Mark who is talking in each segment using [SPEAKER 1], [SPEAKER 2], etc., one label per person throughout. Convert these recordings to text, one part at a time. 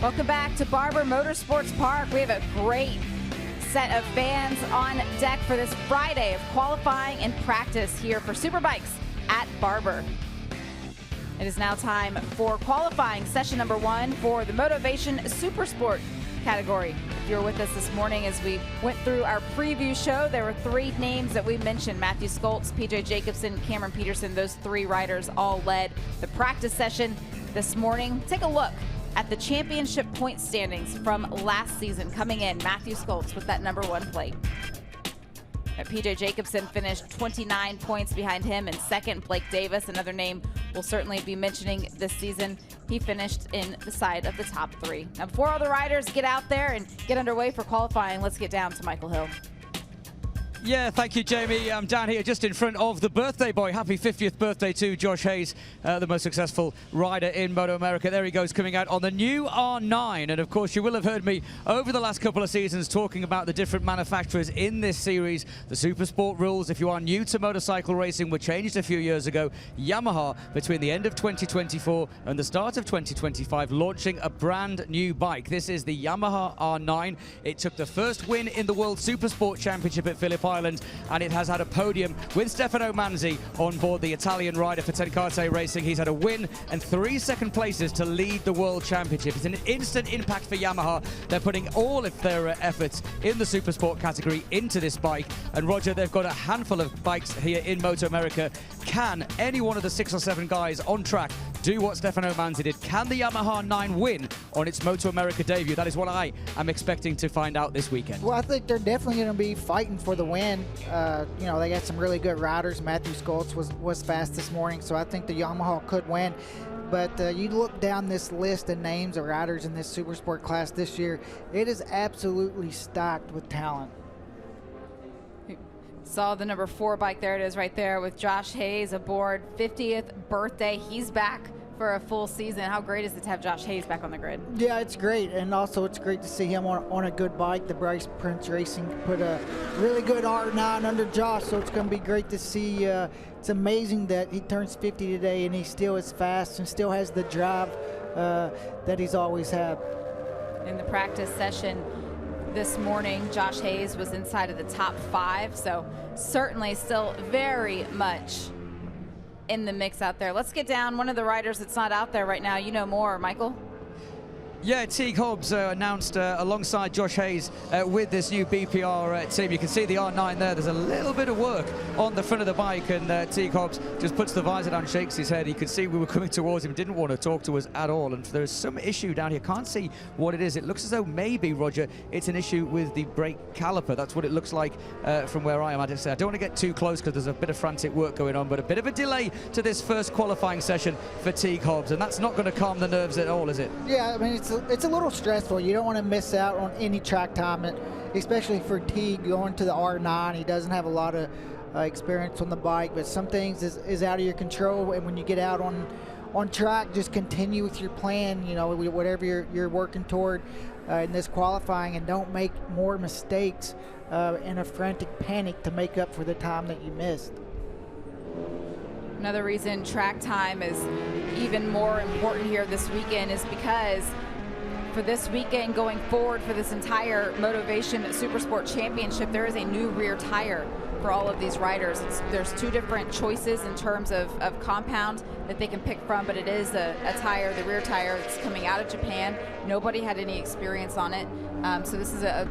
[SPEAKER 1] Welcome back to Barber Motorsports Park. We have a great set of fans on deck for this Friday of qualifying and practice here for Superbikes at Barber. It is now time for qualifying session number 1 for the Motovation Supersport category. If you were with us this morning as we went through our preview show, there were 3 names that we mentioned: Matthew Skoltz, PJ Jacobsen, Cameron Peterson. Those 3 riders all led the practice session this morning. Take a look at the championship point standings from last season. Coming in, Matthew Skoltz with that number 1 plate. PJ Jacobsen finished 29 points behind him in second. Blake Davis, another name we'll certainly be mentioning this season, he finished in the side of the top 3. Now, before all the riders get out there and get underway for qualifying, let's get down to Michael Hill.
[SPEAKER 2] Yeah, thank you, Jamie. I'm down here just in front of the birthday boy. Happy 50th birthday to Josh Hayes, the most successful rider in MotoAmerica. There he goes, coming out on the new R9. And of course, you will have heard me over the last couple of seasons talking about the different manufacturers in this series. The Supersport rules, if you are new to motorcycle racing, were changed a few years ago. Yamaha, between the end of 2024 and the start of 2025, launching a brand new bike. This is the Yamaha R9. It took the first win in the World Supersport Championship at Phillip Island, and it has had a podium with Stefano Manzi on board, the Italian rider for Tenkate Racing. He's had a win and 3 second places to lead the World Championship. It's an instant impact for Yamaha. They're putting all of their efforts in the Supersport category into this bike. And Roger, they've got a handful of bikes here in MotoAmerica. Can any one of the 6 or 7 guys on track do what Stefano Manzi did? Can the Yamaha 9 win on its MotoAmerica debut? That is what I am expecting to find out this weekend.
[SPEAKER 3] Well, I think they're definitely going to be fighting for the win. You know, they got some really good riders. Matthew Skoltz was fast this morning, so I think the Yamaha could win. But you look down this list of names of riders in this Supersport class this year, it is absolutely stocked with talent.
[SPEAKER 1] Saw the number 4 bike. There it is right there with Josh Hayes aboard. 50th birthday. He's back for a full season. How great is it to have Josh Hayes back on the grid? Yeah,
[SPEAKER 3] it's great, and also it's great to see him on a good bike. The Bryce Prince Racing put a really good R9 under Josh, so it's going to be great to see. It's amazing that he turns 50 today and he still is fast and still has the drive that he's always had.
[SPEAKER 1] In the practice session this morning, Josh Hayes was inside of the top 5, so certainly still very much in the mix out there. Let's get down one of the riders that's not out there right now. You know more, Michael.
[SPEAKER 2] Yeah, Teague Hobbs announced alongside Josh Hayes with this new BPR team. You can see the R9 there. There's a little bit of work on the front of the bike, and Teague Hobbs just puts the visor down, shakes his head. He could see we were coming towards him, didn't want to talk to us at all. And there's some issue down here. Can't see what it is. It looks as though maybe, Roger, it's an issue with the brake caliper. That's what it looks like from where I am. I don't want to get too close because there's a bit of frantic work going on, but a bit of a delay to this first qualifying session for Teague Hobbs, and that's not going to calm the nerves at all, is it?
[SPEAKER 3] Yeah, I mean, it's a little stressful. You don't want to miss out on any track time, especially for Teague going to the R9. He doesn't have a lot of experience on the bike, but some things is out of your control. And when you get out on track, just continue with your plan, you know, whatever you're working toward in this qualifying, and don't make more mistakes in a frantic panic to make up for the time that you missed.
[SPEAKER 1] Another reason track time is even more important here this weekend is because for this weekend going forward for this entire Motovation Supersport Championship, there is a new rear tire for all of these riders. There's 2 different choices in terms of compound that they can pick from, but it is a tire, the rear tire, that's coming out of Japan. Nobody had any experience on it, so this is a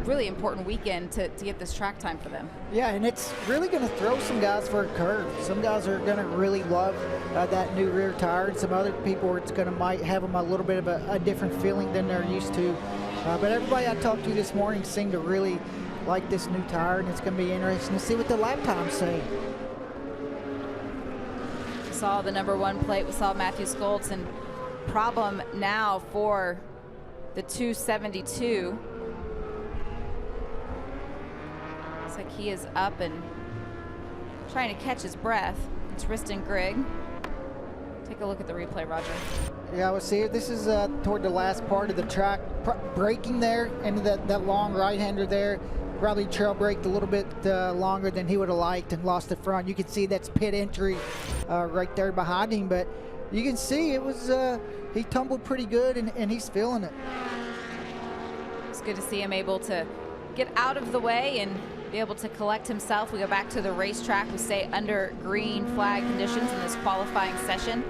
[SPEAKER 1] really important weekend to get this track time for them.
[SPEAKER 3] Yeah, and it's really going to throw some guys for a curve. Some guys are going to really love that new rear tire, and some other people it's going to might have them a little bit of a different feeling than they're used to. But everybody I talked to this morning seemed to really like this new tire, and it's going to be interesting to see what the lap times say.
[SPEAKER 1] We saw the number 1 plate. We saw Matthew Skoltz, and problem now for the 272. Looks like he is up and trying to catch his breath. It's Riston Grigg. Take a look at the replay, Roger.
[SPEAKER 3] Yeah, we'll see. This is toward the last part of the track. Braking there into that long right-hander there. Probably trail braked a little bit longer than he would have liked and lost the front. You can see that's pit entry right there behind him, but you can see it was, he tumbled pretty good, and he's feeling it.
[SPEAKER 1] It's good to see him able to get out of the way and be able to collect himself. We go back to the racetrack. We stay under green flag conditions in this qualifying session.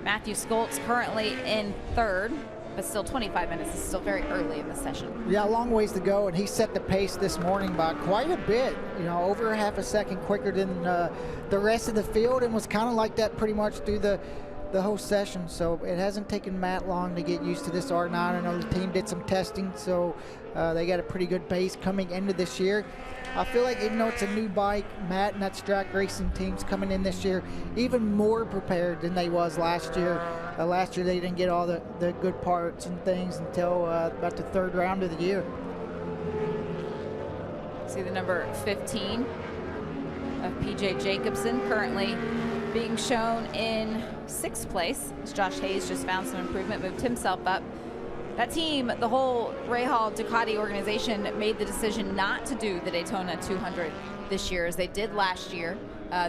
[SPEAKER 1] Matthew Skoltz currently in third, but still 25 minutes. It's still very early in the session.
[SPEAKER 3] Yeah, a long ways to go, and he set the pace this morning by quite a bit, you know, over half a second quicker than the rest of the field, and was kind of like that pretty much through the whole session. So it hasn't taken Matt long to get used to this R9. I know the team did some testing, so they got a pretty good base coming into this year. I feel like even though it's a new bike, Matt and that Strack Racing team's coming in this year even more prepared than they was last year. Last year they didn't get all the good parts and things until about the third round of the year.
[SPEAKER 1] See the number 15 of PJ Jacobson currently being shown in 6th place, as Josh Hayes just found some improvement, moved himself up. That team, the whole Rahal Ducati organization, made the decision not to do the Daytona 200 this year as they did last year.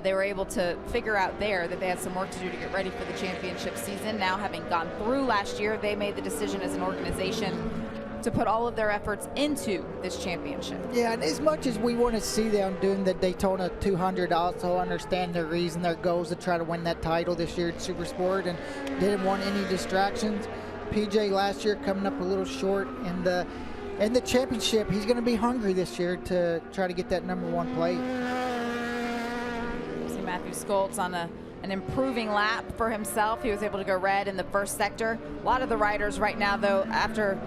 [SPEAKER 1] They were able to figure out there that they had some work to do to get ready for the championship season. Now, having gone through last year, they made the decision as an organization to put all of their efforts into this championship.
[SPEAKER 3] Yeah, and as much as we want to see them doing the Daytona 200, I also understand their reason, their goals to try to win that title this year at Supersport, and didn't want any distractions. PJ last year coming up a little short in the championship. He's going to be hungry this year to try to get that #1 place.
[SPEAKER 1] See Matthew Skoltz on an improving lap for himself. He was able to go red in the first sector. A lot of the riders right now, though, after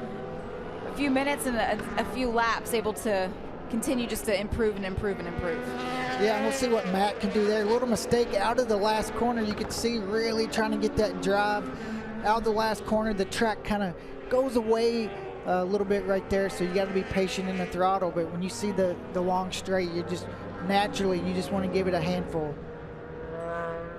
[SPEAKER 1] a few minutes and a few laps, able to continue just to improve and improve and improve.
[SPEAKER 3] Yeah, and we'll see what Matt can do there. A little mistake out of the last corner. You could see really trying to get that drive out of the last corner. The track kind of goes away a little bit right there, so you got to be patient in the throttle. But when you see the long straight, you just naturally want to give it a handful.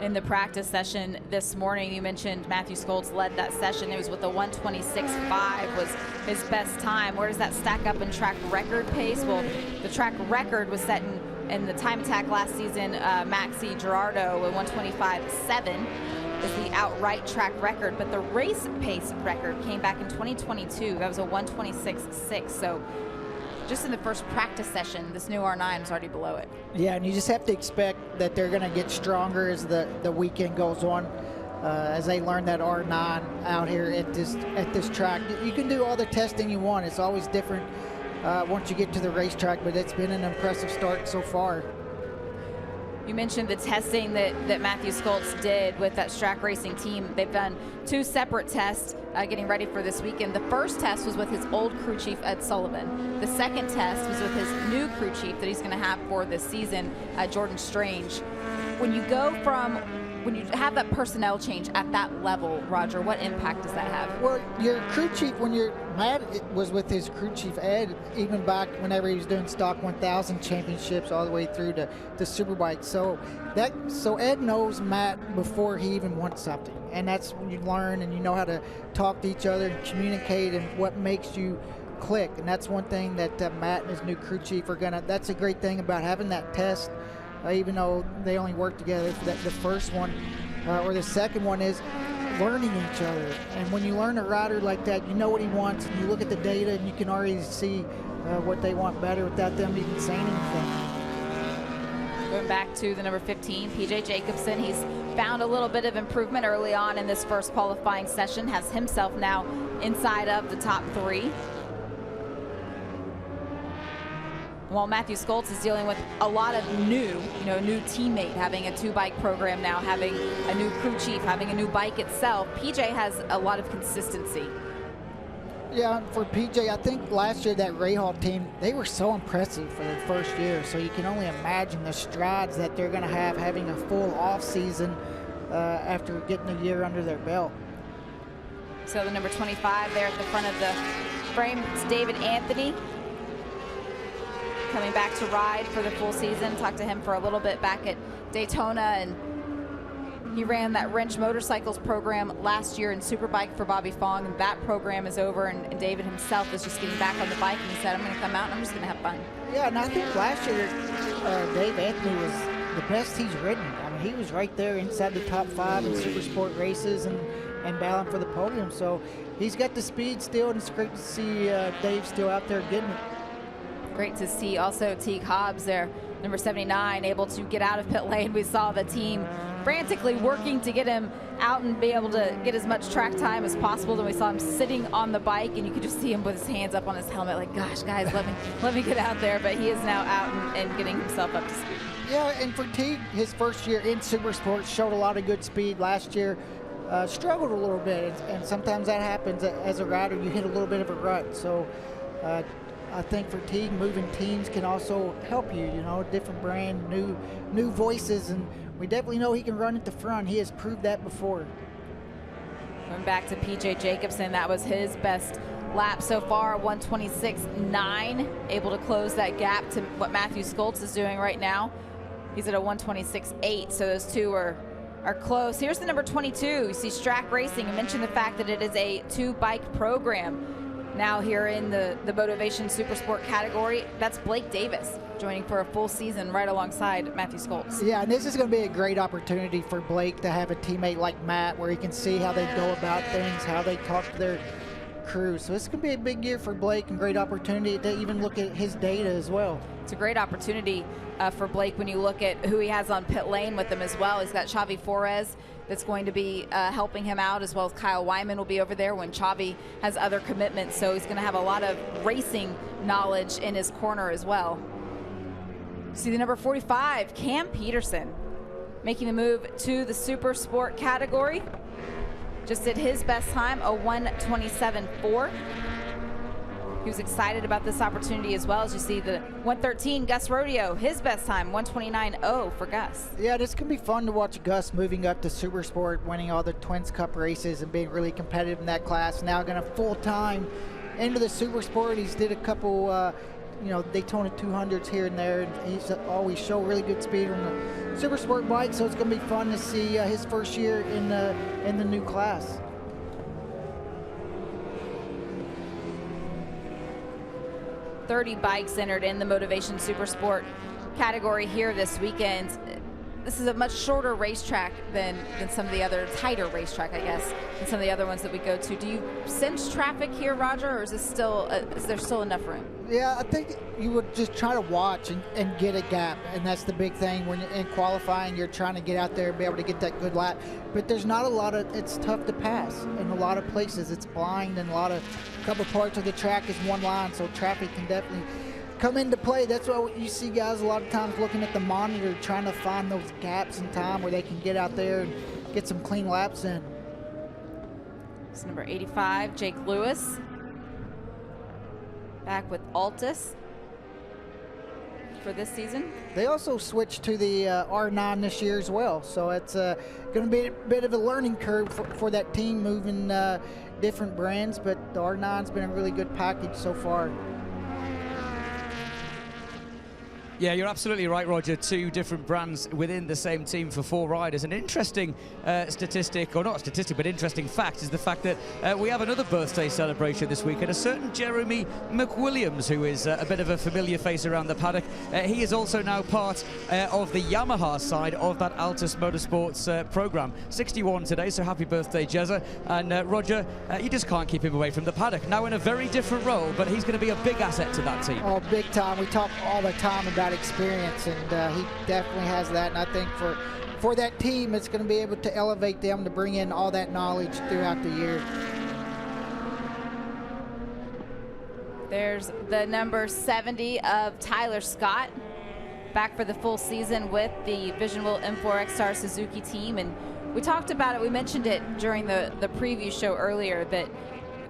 [SPEAKER 1] In the practice session this morning, you mentioned Matthew Skoltz led that session. It was with a 1:26.5 was his best time. Where does that stack up in track record pace? Well, the track record was set in the time attack last season. Maxi Gerardo at 1:25.7 is the outright track record, but the race pace record came back in 2022. That was a 1:26.6. So just in the first practice session, this new R9 is already below it.
[SPEAKER 3] Yeah, and you just have to expect that they're going to get stronger as the weekend goes on, as they learn that R9 out here at this track. You can do all the testing you want. It's always different once you get to the racetrack, but it's been an impressive start so far.
[SPEAKER 1] You mentioned the testing that Matthew Skoltz did with that Strack Racing team. They've done 2 separate tests getting ready for this weekend. The first test was with his old crew chief, Ed Sullivan. The second test was with his new crew chief that he's going to have for this season, Jordan Strange. When you have that personnel change at that level, Roger, what impact does that have?
[SPEAKER 3] Well, your crew chief, Matt was with his crew chief Ed, even back whenever he was doing Stock 1000 championships all the way through to Superbike. So Ed knows Matt before he even wants something, and that's when you learn and you know how to talk to each other and communicate and what makes you click. And that's one thing that Matt and his new crew chief are gonna. That's a great thing about having that test. Even though they only work together for the first one or the second one, is learning each other. And when you learn a rider like that, you know what he wants, and you look at the data and you can already see what they want better without them even saying anything.
[SPEAKER 1] Going back to the number 15, PJ Jacobson, he's found a little bit of improvement early on in this first qualifying session, has himself now inside of the top 3. While Matthew Skoltz is dealing with a lot of new teammate, having a 2-bike program now, having a new crew chief, having a new bike itself, PJ has a lot of consistency.
[SPEAKER 3] Yeah, for PJ, I think last year that Rahal team, they were so impressive for their first year. So you can only imagine the strides that they're going to have having a full off season after getting a year under their belt.
[SPEAKER 1] So the number 25 there at the front of the frame, it's David Anthony. Coming back to ride for the full season. Talked to him for a little bit back at Daytona, and he ran that Wrench Motorcycles program last year in Superbike for Bobby Fong, and that program is over, and David himself is just getting back on the bike, and he said, I'm going to come out and I'm just going to have fun.
[SPEAKER 3] Yeah, and I think last year Dave Anthony was the best he's ridden. I mean, he was right there inside the top 5 in Supersport races and battling for the podium. So he's got the speed still, and it's great to see Dave still out there getting it.
[SPEAKER 1] Great to see also Teague Hobbs there, number 79, able to get out of pit lane. We saw the team frantically working to get him out and be able to get as much track time as possible. Then we saw him sitting on the bike, and you could just see him with his hands up on his helmet like, gosh, guys, let me get out there. But he is now out and getting himself up to speed.
[SPEAKER 3] Yeah, and for Teague, his first year in Supersport, showed a lot of good speed. Last year, struggled a little bit, and sometimes that happens as a rider. You hit a little bit of a rut. So I think for Teague, moving teams can also help you. You know, different brand, new voices, and we definitely know he can run at the front. He has proved that before.
[SPEAKER 1] Going back to PJ Jacobson, that was his best lap so far, 126.9, able to close that gap to what Matthew Skoltz is doing right now. He's at a 126.8, so those two are close. Here's the number 22. You see Strack Racing. I mentioned the fact that it is a 2-bike program now here in the Motovation Supersport category. That's Blake Davis joining for a full season right alongside Matthew Skoltz.
[SPEAKER 3] Yeah, and this is going to be a great opportunity for Blake to have a teammate like Matt, where he can see how they go about things, how they talk to their crew. So this is going to be a big year for Blake, and great opportunity to even look at his data as well.
[SPEAKER 1] It's a great opportunity for Blake when you look at who he has on pit lane with him as well. He's got Xavi Flores that's going to be helping him out, as well as Kyle Wyman will be over there when Xavi has other commitments. So he's going to have a lot of racing knowledge in his corner as well. See the number 45, Cam Peterson, making the move to the Super Sport category. Just did his best time, a 127.4. He was excited about this opportunity as well. As you see the 113, Gus Rodeo, his best time, 129.0 for Gus.
[SPEAKER 3] Yeah, this can be fun to watch Gus moving up to Supersport, winning all the Twins Cup races and being really competitive in that class. Now going to full-time into the Supersport. He's did a couple Daytona 200s here and there, and he's always show really good speed on the Supersport bike, so it's going to be fun to see his first year in the new class.
[SPEAKER 1] $30 bikes entered in the Motovation Supersport category here this weekend. This is a much shorter racetrack than some of the other, tighter racetrack, I guess, than some of the other ones that we go to. Do you sense traffic here, Roger, or is this still is there still enough room?
[SPEAKER 3] Yeah, I think you would just try to watch and get a gap, and that's the big thing. When in qualifying, you're trying to get out there and be able to get that good lap. But there's not a lot of, it's tough to pass in a lot of places. It's blind, and a couple parts of the track is one line, so traffic can definitely come into play. That's why you see guys a lot of times looking at the monitor, trying to find those gaps in time where they can get out there and get some clean laps in.
[SPEAKER 1] It's number 85, Jake Lewis, back with Altus for this season.
[SPEAKER 3] They also switched to the R9 this year as well, so it's going to be a bit of a learning curve for that team, moving different brands, but the R9's been a really good package so far.
[SPEAKER 2] Yeah, you're absolutely right, Roger. 2 different brands within the same team for 4 riders. An interesting statistic, or not statistic, but interesting fact, is the fact that we have another birthday celebration this weekend. A certain Jeremy McWilliams, who is a bit of a familiar face around the paddock. He is also now part of the Yamaha side of that Altus Motorsports program. 61 today, so happy birthday, Jezza. And Roger, you just can't keep him away from the paddock. Now in a very different role, but he's going to be a big asset to that team.
[SPEAKER 3] Oh, big time. We talk all the time about experience, and he definitely has that, and I think for that team, it's going to be able to elevate them to bring in all that knowledge throughout the year.
[SPEAKER 1] There's the number 70 of Tyler Scott, back for the full season with the Visionwheel M4 X-Star Suzuki team. And we talked about it, we mentioned it during the preview show earlier, that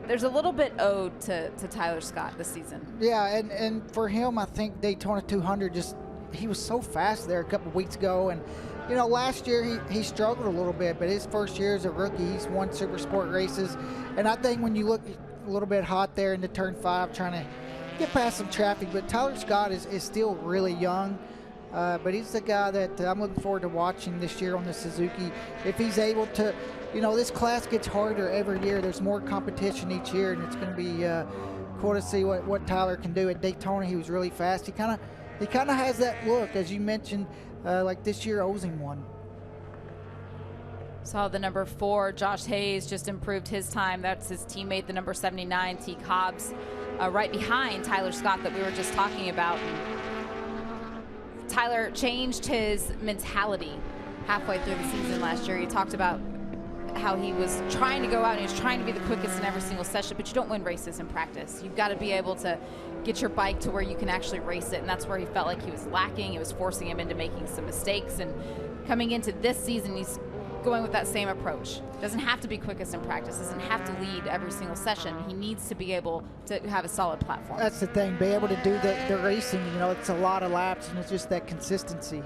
[SPEAKER 1] there's a little bit owed to Tyler Scott this season.
[SPEAKER 3] Yeah, and for him, I think Daytona 200, he was so fast there a couple weeks ago. And, last year he struggled a little bit, but his first year as a rookie, he's won Super Sport races. And I think when you look a little bit hot there into turn 5, trying to get past some traffic, but Tyler Scott is still really young. But he's the guy that I'm looking forward to watching this year on the Suzuki. If he's able to, this class gets harder every year. There's more competition each year, and it's going to be cool to see what Tyler can do. At Daytona, he was really fast. He kind of he kind of has that look, as you mentioned, like this year Ozing won.
[SPEAKER 1] Saw the number 4, Josh Hayes, just improved his time. That's his teammate, the number 79, T. Cobbs, right behind Tyler Scott that we were just talking about. Tyler changed his mentality halfway through the season last year. He talked about how he was trying to go out and he was trying to be the quickest in every single session, but you don't win races in practice. You've got to be able to get your bike to where you can actually race it, and that's where he felt like he was lacking. It was forcing him into making some mistakes, and coming into this season, he's going with that same approach. Doesn't have to be quickest in practice, doesn't have to lead every single session. He needs to be able to have a solid platform.
[SPEAKER 3] That's the thing, be able to do the racing, you know, it's a lot of laps and it's just that consistency.
[SPEAKER 1] You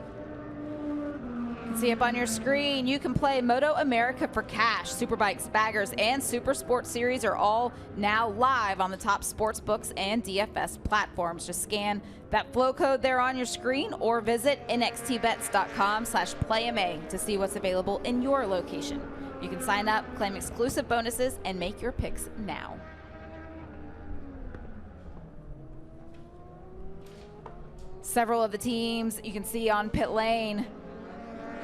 [SPEAKER 1] can see up on your screen, you can play MotoAmerica for cash. Superbikes, baggers, and Supersport series are all now live on the top sports books and DFS platforms. Just scan that flow code there on your screen or visit nxtbets.com/playma to see what's available in your location. You can sign up, claim exclusive bonuses, and make your picks now. Several of the teams you can see on pit lane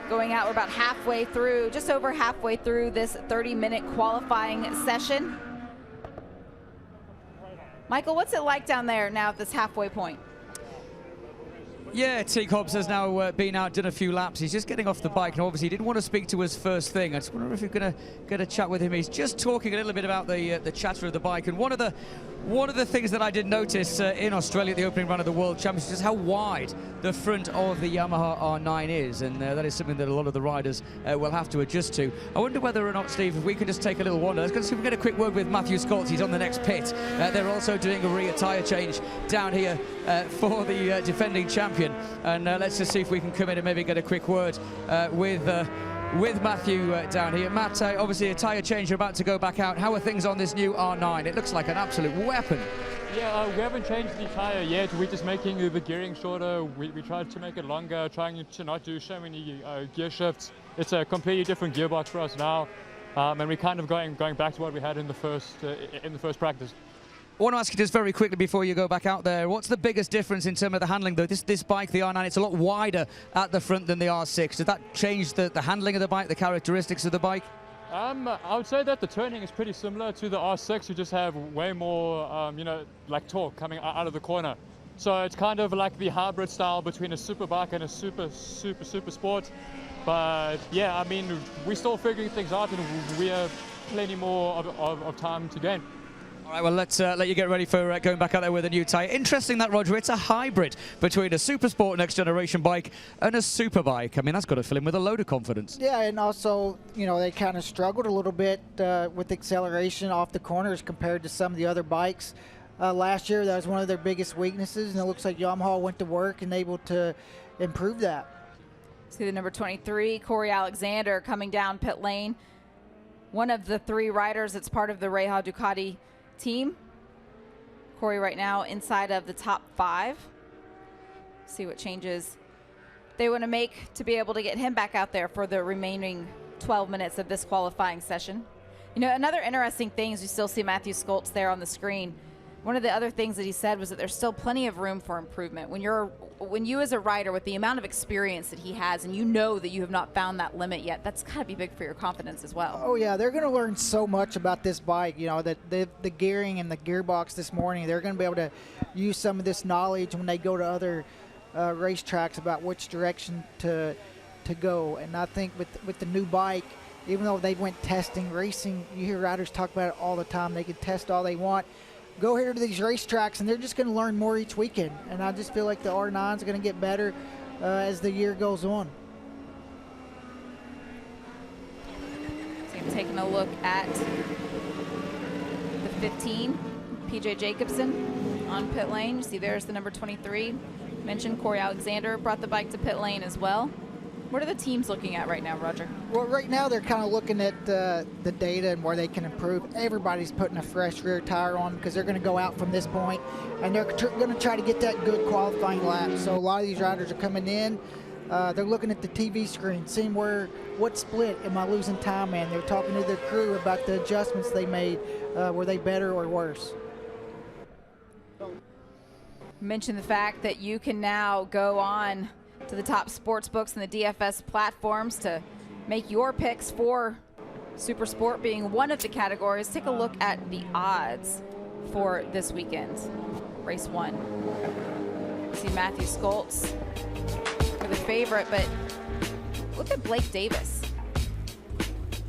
[SPEAKER 1] going out. We're about halfway through, just over halfway through this 30-minute qualifying session. Michael, what's it like down there now at this halfway point?
[SPEAKER 2] Yeah, T. Cobbs has now been out, done a few laps. He's just getting off the bike, and obviously he didn't want to speak to us first thing. I just wonder if you're going to get a chat with him. He's just talking a little bit about the chatter of the bike, and one of the things that I did notice in Australia at the opening run of the World Championships is how wide the front of the Yamaha R9 is, and that is something that a lot of the riders will have to adjust to. I wonder whether or not, Steve, if we could just take a little wander. Let's go see if we can get a quick word with Matthew Scott. He's on the next pit. They're also doing a rear tyre change down here for the defending champion, and let's just see if we can come in and maybe get a quick word with Matthew down here. Matt, obviously a tyre change, you're about to go back out. How are things on this new R9? It looks like an absolute weapon.
[SPEAKER 4] Yeah, we haven't changed the tyre yet. We're just making the gearing shorter. We tried to make it longer, trying to not do so many gear shifts. It's a completely different gearbox for us now, and we're kind of going back to what we had in the first practice.
[SPEAKER 2] I want to ask you just very quickly before you go back out there, what's the biggest difference in terms of the handling though? This bike, the R9, it's a lot wider at the front than the R6. Does that change the handling of the bike, the characteristics of the bike?
[SPEAKER 4] I would say that the turning is pretty similar to the R6. You just have way more, like torque coming out of the corner. So it's kind of like the hybrid style between a super bike and a super sport. But yeah, I mean, we're still figuring things out, and we have plenty more of time to gain.
[SPEAKER 2] All right, well, let's let you get ready for going back out there with a new tyre. Interesting that, Roger, it's a hybrid between a Supersport next generation bike and a Superbike. I mean, that's got to fill him with a load of confidence.
[SPEAKER 3] Yeah, and also, you know, they kind of struggled a little bit with acceleration off the corners compared to some of the other bikes. Last year, that was one of their biggest weaknesses, and it looks like Yamaha went to work and able to improve that.
[SPEAKER 1] See the number 23, Corey Alexander, coming down pit lane. One of the 3 riders that's part of the Reha Ducati team. Corey right now inside of the top 5. See what changes they want to make to be able to get him back out there for the remaining 12 minutes of this qualifying session. You know, another interesting thing is you still see Matthew Skoltz there on the screen. One of the other things that he said was that there's still plenty of room for improvement. When you as a rider, with the amount of experience that he has, and you know that you have not found that limit yet, that's got to be big for your confidence as well.
[SPEAKER 3] Oh yeah, they're going to learn so much about this bike. You know, that the gearing and the gearbox this morning, they're going to be able to use some of this knowledge when they go to other racetracks about which direction to go. And I think with the new bike, even though they went testing, racing, you hear riders talk about it all the time. They can test all they want. Go here to these racetracks, and they're just going to learn more each weekend. And I just feel like the R9 is going to get better as the year goes on.
[SPEAKER 1] So I'm taking a look at the 15, PJ Jacobson on pit lane. You see there's the number 23. Mentioned Corey Alexander brought the bike to pit lane as well. What are the teams looking at right now, Roger?
[SPEAKER 3] Well, right now they're kind of looking at the data and where they can improve. Everybody's putting a fresh rear tire on because they're going to go out from this point, and they're going to try to get that good qualifying lap. So a lot of these riders are coming in. They're looking at the TV screen, seeing what split am I losing time in. They're talking to their crew about the adjustments they made. Were they better or worse?
[SPEAKER 1] Mention the fact that you can now go on to the top sports books and the DFS platforms to make your picks for Supersport being one of the categories. Take a look at the odds for this weekend. Race 1. See Matthew Skoltz for the favorite, but look at Blake Davis.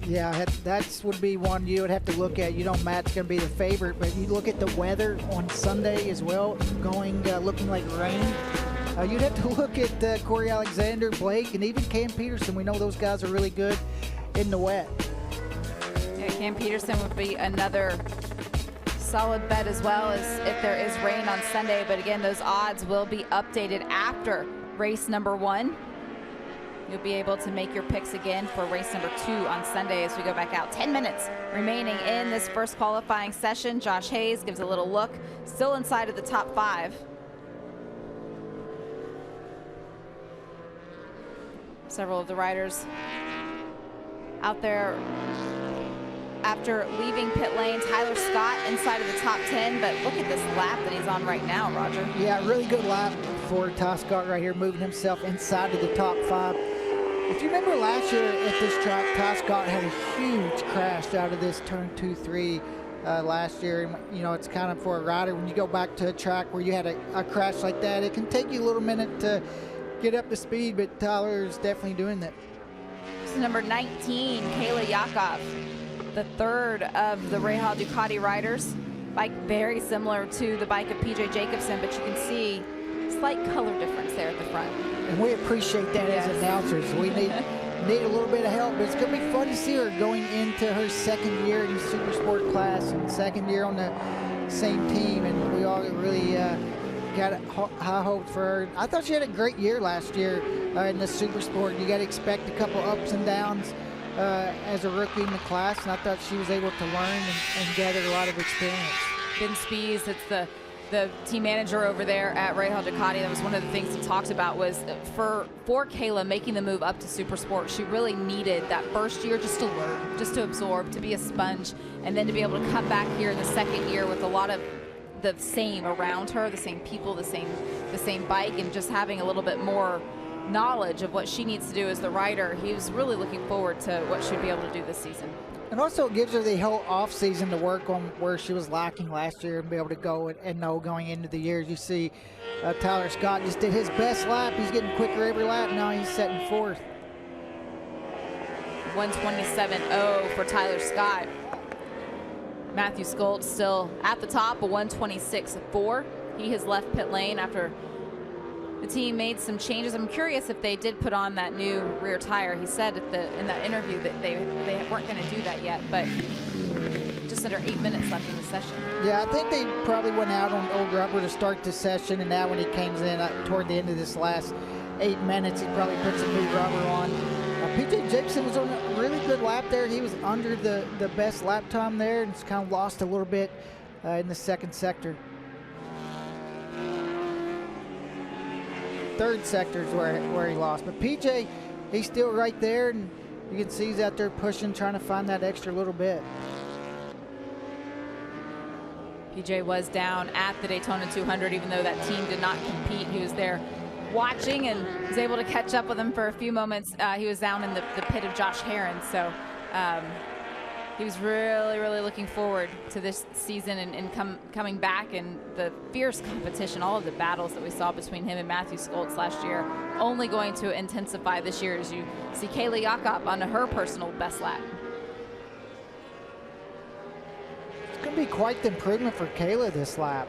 [SPEAKER 3] Yeah, that would be one you would have to look at. You know Matt's going to be the favorite, but you look at the weather on Sunday as well, looking like rain. You'd have to look at Corey Alexander, Blake, and even Cam Peterson. We know those guys are really good in the wet.
[SPEAKER 1] Yeah, Cam Peterson would be another solid bet, as well as if there is rain on Sunday. But again, those odds will be updated after race number 1. You'll be able to make your picks again for race number 2 on Sunday as we go back out. 10 minutes remaining in this first qualifying session. Josh Hayes gives a little look, still inside of the top 5. Several of the riders out there after leaving pit lane. Tyler Scott inside of the top 10, but look at this lap that he's on right now, Roger.
[SPEAKER 3] Yeah, really good lap for Ty Scott right here, moving himself inside of the top 5. If you remember last year at this track, Ty Scott had a huge crash out of this turn 2-3 last year. And, you know, it's kind of for a rider, when you go back to a track where you had a crash like that, it can take you a little minute to get up to speed, but Tyler is definitely doing that.
[SPEAKER 1] This is number 19, Kayla Yakov, the third of the Rahal Ducati riders. Bike very similar to the bike of PJ Jacobsen, but you can see slight color difference there at the front.
[SPEAKER 3] And we appreciate that as announcers. We need a little bit of help, but it's going to be fun to see her going into her second year in the Supersport class and second year on the same team, and we all really got high hopes for her. I thought she had a great year last year in the Supersport. You got to expect a couple ups and downs as a rookie in the class, and I thought she was able to learn and gather a lot of experience.
[SPEAKER 1] Ben Spies, it's the team manager over there at Rahal Ducati. That was one of the things he talked about, was for Kayla making the move up to Supersport, she really needed that first year just to learn, just to absorb, to be a sponge, and then to be able to come back here in the second year with a lot of the same around her, the same people, the same bike, and just having a little bit more knowledge of what she needs to do as the rider. He was really looking forward to what she'd be able to do this season.
[SPEAKER 3] And also it gives her the whole off season to work on where she was lacking last year and be able to go and know going into the years. You see Tyler Scott just did his best lap. He's getting quicker every lap. Now he's setting 4th.
[SPEAKER 1] 127.0 for Tyler Scott. Matthew Skoltz still at the top, a 126.4. He has left pit lane after the team made some changes. I'm curious if they did put on that new rear tire. He said in that interview that they weren't going to do that yet, but just under 8 minutes left in the session.
[SPEAKER 3] Yeah, I think they probably went out on old rubber to start the session, and now when he comes in toward the end of this last 8 minutes, he probably put some new rubber on. PJ Jacobsen was on a really good lap there. He was under the best lap time there, and kind of lost a little bit in the second sector. Third sector is where he lost, but PJ, he's still right there, and you can see he's out there pushing, trying to find that extra little bit.
[SPEAKER 1] PJ was down at the Daytona 200, even though that team did not compete. He was there watching and was able to catch up with him for a few moments. He was down in the pit of Josh Herron, so he was really looking forward to this season and coming back, and the fierce competition, all of the battles that we saw between him and Matthew Skoltz last year, only going to intensify this year as you see Kayla Yakov on her personal best lap.
[SPEAKER 3] It's going to be quite the improvement for Kayla this lap.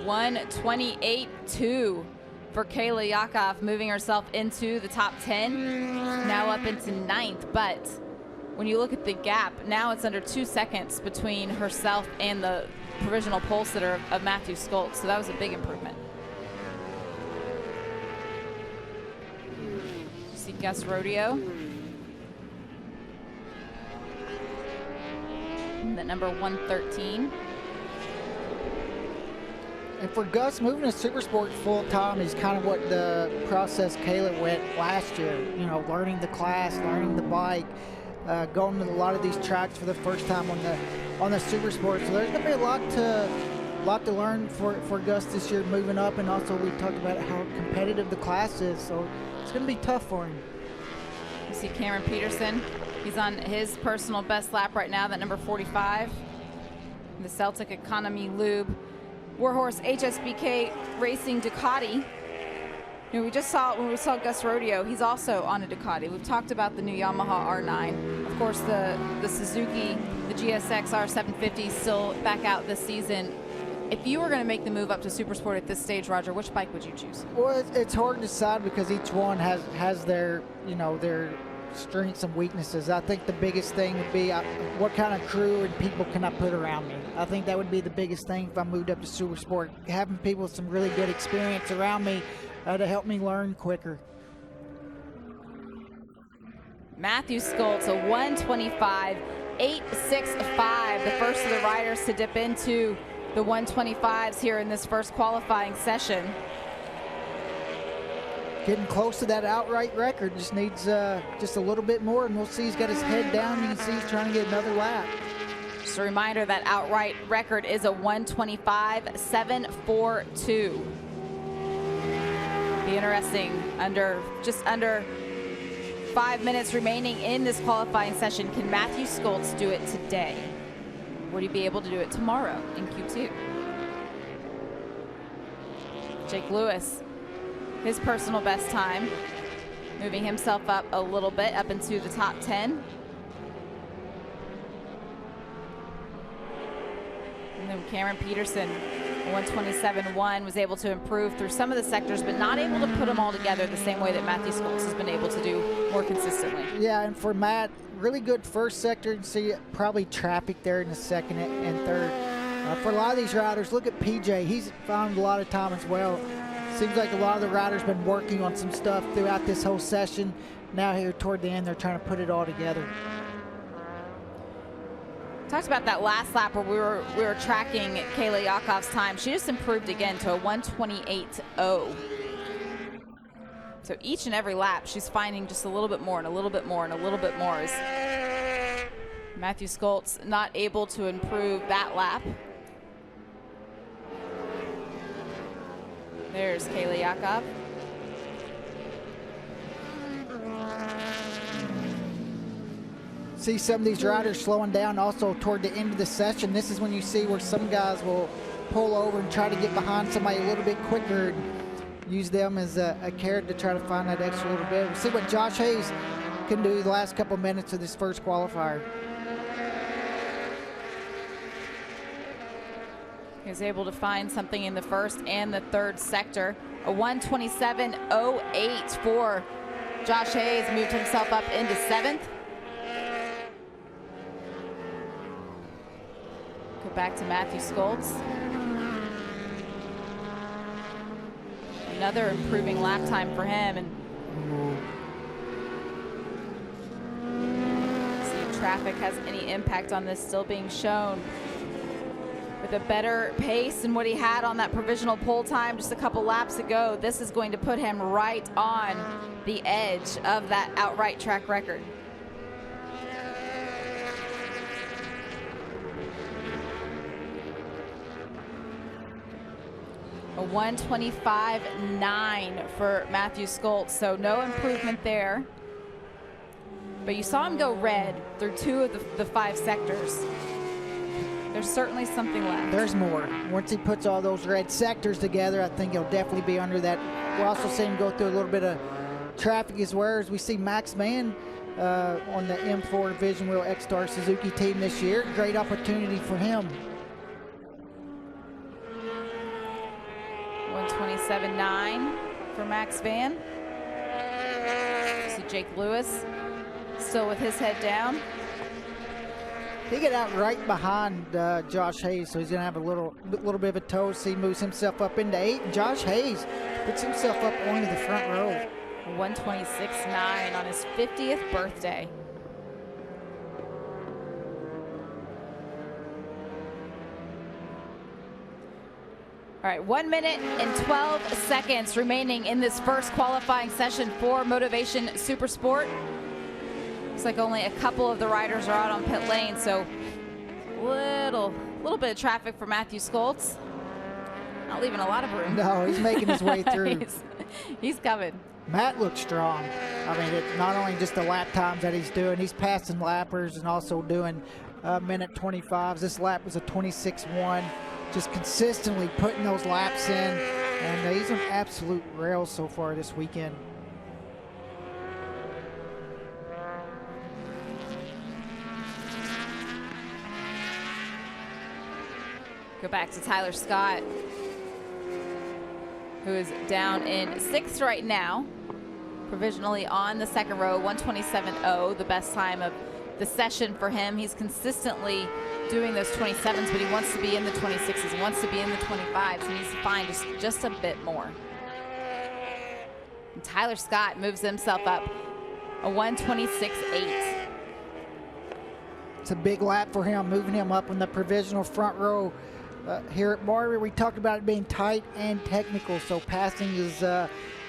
[SPEAKER 1] 128.2 for Kayla Yakov, moving herself into the top 10, now up into 9th. But when you look at the gap, now it's under 2 seconds between herself and the provisional pole sitter of Matthew Skoltz, so that was a big improvement. You see Gus Rodeo, the number 113.
[SPEAKER 3] And for Gus, moving to Supersport full-time is kind of what the process Kayla went last year. You know, learning the class, learning the bike, going to a lot of these tracks for the first time on on the Supersport. So there's going to be a lot to learn for Gus this year moving up, and also we talked about how competitive the class is. So it's going to be tough for him.
[SPEAKER 1] You see Cameron Peterson. He's on his personal best lap right now, that number 45. The Celtic Economy Lube Warhorse HSBK Racing Ducati. You know, we just saw, when we saw Gus Rodeo, he's also on a Ducati. We've talked about the new Yamaha R9. Of course, the Suzuki, the GSX R750 still back out this season. If you were going to make the move up to Supersport at this stage, Roger, which bike would you choose?
[SPEAKER 3] Well, it's hard to decide because each one has their, you know, their strengths and weaknesses. I think the biggest thing would be what kind of crew and people can I put around me. I think that would be the biggest thing if I moved up to Supersport, having people with some really good experience around me to help me learn quicker.
[SPEAKER 1] Matthew Skoltz, a 125.865, the first of the riders to dip into the 125s here in this first qualifying session.
[SPEAKER 3] Getting close to that outright record, just needs just a little bit more, and we'll see he's got his head down. You can see he's trying to get another lap.
[SPEAKER 1] Just a reminder, that outright record is a 125.742. Be interesting, just under 5 minutes remaining in this qualifying session. Can Matthew Skoltz do it today? Would he be able to do it tomorrow in Q2? Jake Lewis, his personal best time, moving himself up a little bit, up into the top 10. And then Cameron Peterson, 127.1, was able to improve through some of the sectors, but not able to put them all together the same way that Matthew Skoltz has been able to do more consistently.
[SPEAKER 3] Yeah, and for Matt, really good first sector. You can see probably traffic there in the second and third. For a lot of these riders, look at PJ. He's found a lot of time as well. Seems like a lot of the riders been working on some stuff throughout this whole session. Now here toward the end, they're trying to put it all together.
[SPEAKER 1] Talked about that last lap where we were tracking Kayla Yakov's time. She just improved again to a 128.0. So each and every lap, she's finding just a little bit more and a little bit more and a little bit more. As Matthew Skoltz not able to improve that lap. There's Kayla Yakov.
[SPEAKER 3] See some of these riders slowing down also toward the end of the session. This is when you see where some guys will pull over and try to get behind somebody a little bit quicker and use them as a carrot to try to find that extra little bit. We'll see what Josh Hayes can do the last couple minutes of this first qualifier.
[SPEAKER 1] He was able to find something in the first and the third sector. A 127.08 for Josh Hayes, moved himself up into 7th. Go back to Matthew Skoltz. Another improving lap time for him. And see if traffic has any impact on this, still being shown. With a better pace than what he had on that provisional pole time just a couple laps ago, this is going to put him right on the edge of that outright track record. A 125.9 for Matthew Skoltz, so no improvement there. But you saw him go red through 2 of the 5 sectors. There's certainly something left.
[SPEAKER 3] There's more. Once he puts all those red sectors together, I think he'll definitely be under that. We're also seeing him go through a little bit of traffic as well, as we see Max Mann on the M4 Vision Wheel X-Star Suzuki team this year. Great opportunity for him.
[SPEAKER 1] 127.9 for Max Van. See Jake Lewis still with his head down.
[SPEAKER 3] He got out right behind Josh Hayes, so he's going to have a little bit of a toe. So he moves himself up into 8. And Josh Hayes puts himself up onto the front row.
[SPEAKER 1] 126.9 on his 50th birthday. All right, 1 minute and 12 seconds remaining in this first qualifying session for Motovation Supersport. Looks like only a couple of the riders are out on pit lane, so Little bit of traffic for Matthew Skoltz. Not leaving a lot of room.
[SPEAKER 3] No, he's making his way through.
[SPEAKER 1] he's coming.
[SPEAKER 3] Matt looks strong. I mean, it's not only just the lap times that he's doing, he's passing lappers and also doing minute 25s. This lap was a 26-1, just consistently putting those laps in, and he's an absolute rail so far this weekend.
[SPEAKER 1] Go back to Tyler Scott, who is down in 6th right now, provisionally on the second row, 127.0, the best time of the session for him. He's consistently doing those 27s, but he wants to be in the 26s. He wants to be in the 25s. He needs to find just a bit more. And Tyler Scott moves himself up, a 126.8.
[SPEAKER 3] It's a big lap for him, moving him up in the provisional front row. Here at Barber, we talked about it being tight and technical, so passing is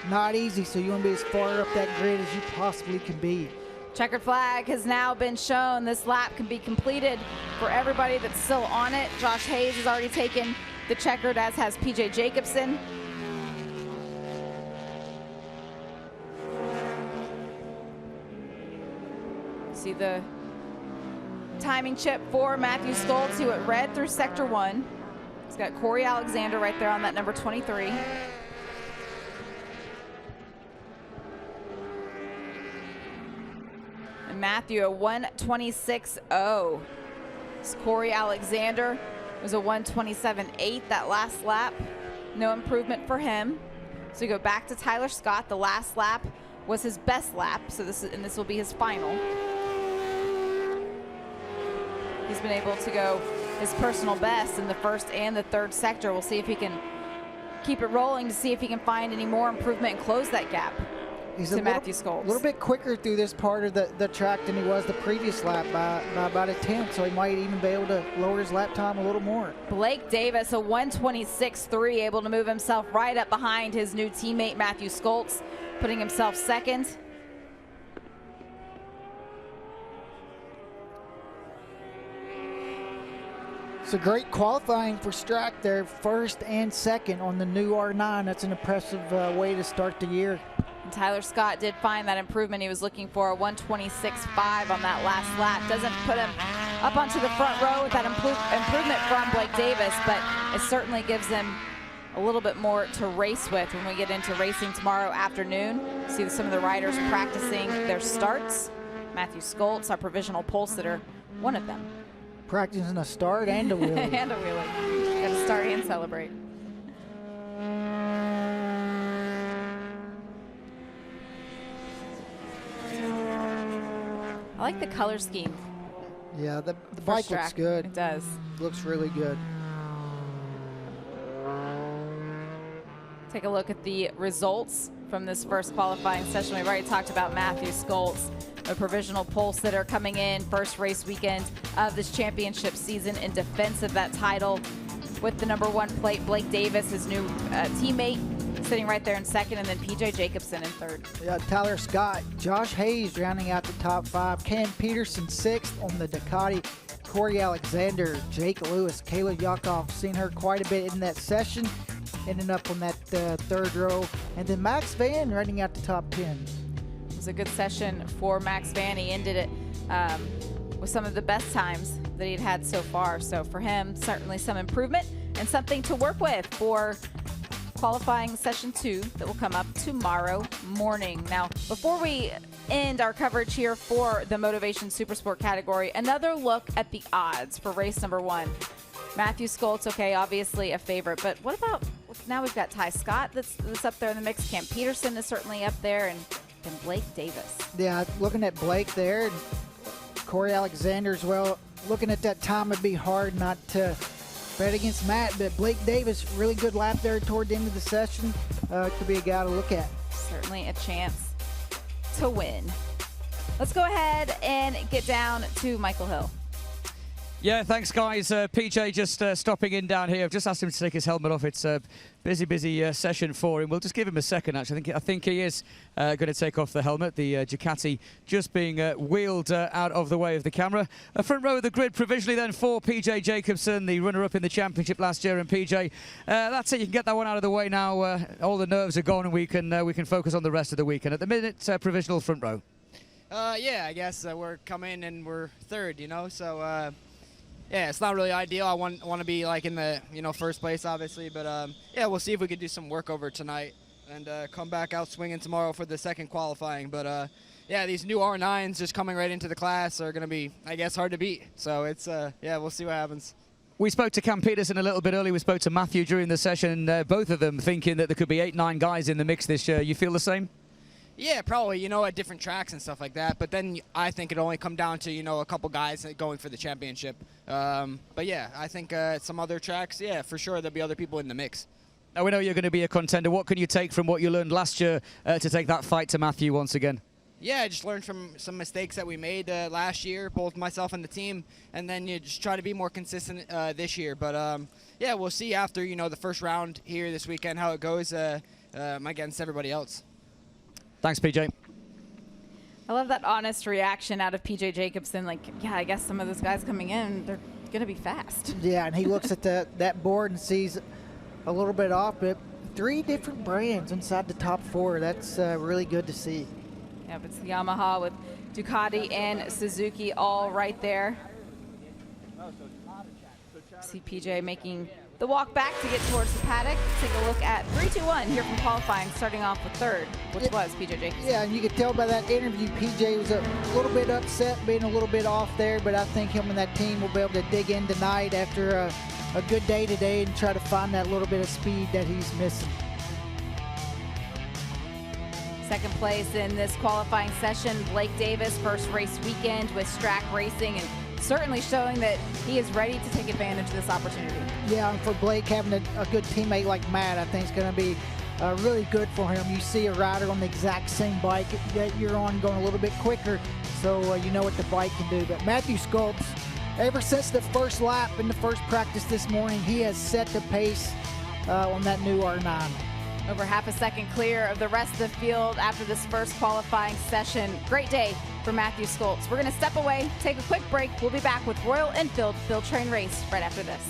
[SPEAKER 3] not easy, so you want to be as far up that grid as you possibly can be.
[SPEAKER 1] Checkered flag has now been shown. This lap can be completed for everybody that's still on it. Josh Hayes has already taken the checkered, as has PJ Jacobson. See the timing chip for Matthew Skoltz, who went red through sector 1. He's got Corey Alexander right there on that number 23. And Matthew, a 126.0. Corey Alexander was a 127.8 that last lap. No improvement for him. So we go back to Tyler Scott. The last lap was his best lap, so this will be his final. He's been able to go his personal best in the first and the third sector. We'll see if he can keep it rolling to see if he can find any more improvement and close that gap.
[SPEAKER 3] He's
[SPEAKER 1] to Matthew Skoltz.
[SPEAKER 3] A little bit quicker through this part of the track than he was the previous lap by about a 10th, so he might even be able to lower his lap time a little more.
[SPEAKER 1] Blake Davis, a 126.3, able to move himself right up behind his new teammate Matthew Skoltz, putting himself second.
[SPEAKER 3] So great qualifying for Strack there, first and second on the new R9. That's an impressive way to start the year.
[SPEAKER 1] And Tyler Scott did find that improvement he was looking for, a 126.5 on that last lap. Doesn't put him up onto the front row with that improvement from Blake Davis, but it certainly gives him a little bit more to race with when we get into racing tomorrow afternoon. See some of the riders practicing their starts. Matthew Skoltz, our provisional pole sitter, one of them.
[SPEAKER 3] Practicing a start and a wheelie.
[SPEAKER 1] And a wheelie. Got to start and celebrate. I like the color scheme.
[SPEAKER 3] Yeah, the bike looks good.
[SPEAKER 1] It does.
[SPEAKER 3] Looks really good.
[SPEAKER 1] Take a look at the results from this first qualifying session. We've already talked about Matthew Skoltz, a provisional pole sitter coming in first race weekend of this championship season in defense of that title with the number 1 plate. Blake Davis, his new teammate, sitting right there in second, and then PJ Jacobson in third.
[SPEAKER 3] Yeah, Tyler Scott, Josh Hayes rounding out the top 5, Cam Peterson 6th on the Ducati, Corey Alexander, Jake Lewis, Kayla Yakov, seen her quite a bit in that session, ending up on that third row, and then Max Van running out the top 10.
[SPEAKER 1] It was a good session for Max Van. He ended it with some of the best times that he'd had so far. So for him, certainly some improvement and something to work with for qualifying session 2 that will come up tomorrow morning. Now, before we end our coverage here for the Motovation Supersport category, another look at the odds for race number 1. Matthew Skoltz, okay, obviously a favorite, but what about, now we've got Ty Scott that's up there in the mix. Cam Peterson is certainly up there, and then Blake Davis.
[SPEAKER 3] Yeah, looking at Blake there, and Corey Alexander as well. Looking at that time, it'd be hard not to bet against Matt, but Blake Davis, really good lap there toward the end of the session. Could be a guy to look at.
[SPEAKER 1] Certainly a chance to win. Let's go ahead and get down to Michael Hill.
[SPEAKER 2] Yeah, thanks, guys. PJ just stopping in down here. I've just asked him to take his helmet off. It's a busy session for him. We'll just give him a second, actually. I think he is going to take off the helmet. The Ducati just being wheeled out of the way of the camera. Front row of the grid provisionally then for PJ Jacobsen, the runner-up in the championship last year. And PJ, that's it. You can get that one out of the way now. All the nerves are gone, and we can focus on the rest of the weekend. At the minute, provisional front row.
[SPEAKER 5] Yeah, I guess we're coming and we're third, so yeah, it's not really ideal. I want to be like in the first place, obviously, but yeah, we'll see if we can do some work over tonight and come back out swinging tomorrow for the second qualifying. But yeah, these new R9s just coming right into the class are going to be, I guess, hard to beat. So it's yeah, we'll see what happens.
[SPEAKER 2] We spoke to Cam Peterson a little bit earlier. We spoke to Matthew during the session. Both of them thinking that there could be 8-9 guys in the mix this year. You feel the same?
[SPEAKER 5] Yeah, probably, at different tracks and stuff like that. But then I think it'll only come down to, a couple guys going for the championship. But yeah, I think some other tracks, yeah, for sure there'll be other people in the mix.
[SPEAKER 2] Now we know you're going to be a contender. What can you take from what you learned last year to take that fight to Matthew once again?
[SPEAKER 5] Yeah, I just learned from some mistakes that we made last year, both myself and the team, and then you just try to be more consistent this year. But yeah, we'll see after, the first round here this weekend how it goes against everybody else.
[SPEAKER 2] Thanks, PJ.
[SPEAKER 1] I love that honest reaction out of PJ Jacobsen. Like, yeah, I guess some of those guys coming in, they're going to be fast.
[SPEAKER 3] Yeah, and he looks at that board and sees a little bit off, but 3 different brands inside the top 4. That's really good to see.
[SPEAKER 1] Yep, it's the Yamaha with Ducati and Suzuki all right there. See PJ making the walk back to get towards the paddock. Take a look at 3-2-1 here from qualifying, starting off with third, which was PJ Jacobsen.
[SPEAKER 3] Yeah, and you could tell by that interview, PJ was a little bit upset, being a little bit off there, but I think him and that team will be able to dig in tonight after a good day today and try to find that little bit of speed that he's missing.
[SPEAKER 1] Second place in this qualifying session, Blake Davis, first race weekend with Strack Racing, and certainly showing that he is ready to take advantage of this opportunity.
[SPEAKER 3] Yeah, and for Blake, having a good teammate like Matt, I think is going to be really good for him. You see a rider on the exact same bike that you're on going a little bit quicker, so you know what the bike can do. But Matthew Sculp's, ever since the first lap in the first practice this morning, he has set the pace on that new R9.
[SPEAKER 1] Over half a second clear of the rest of the field after this first qualifying session. Great day for Matthew Sculp's. We're going to step away, take a quick break. We'll be back with Royal Enfield Field Train Race right after this.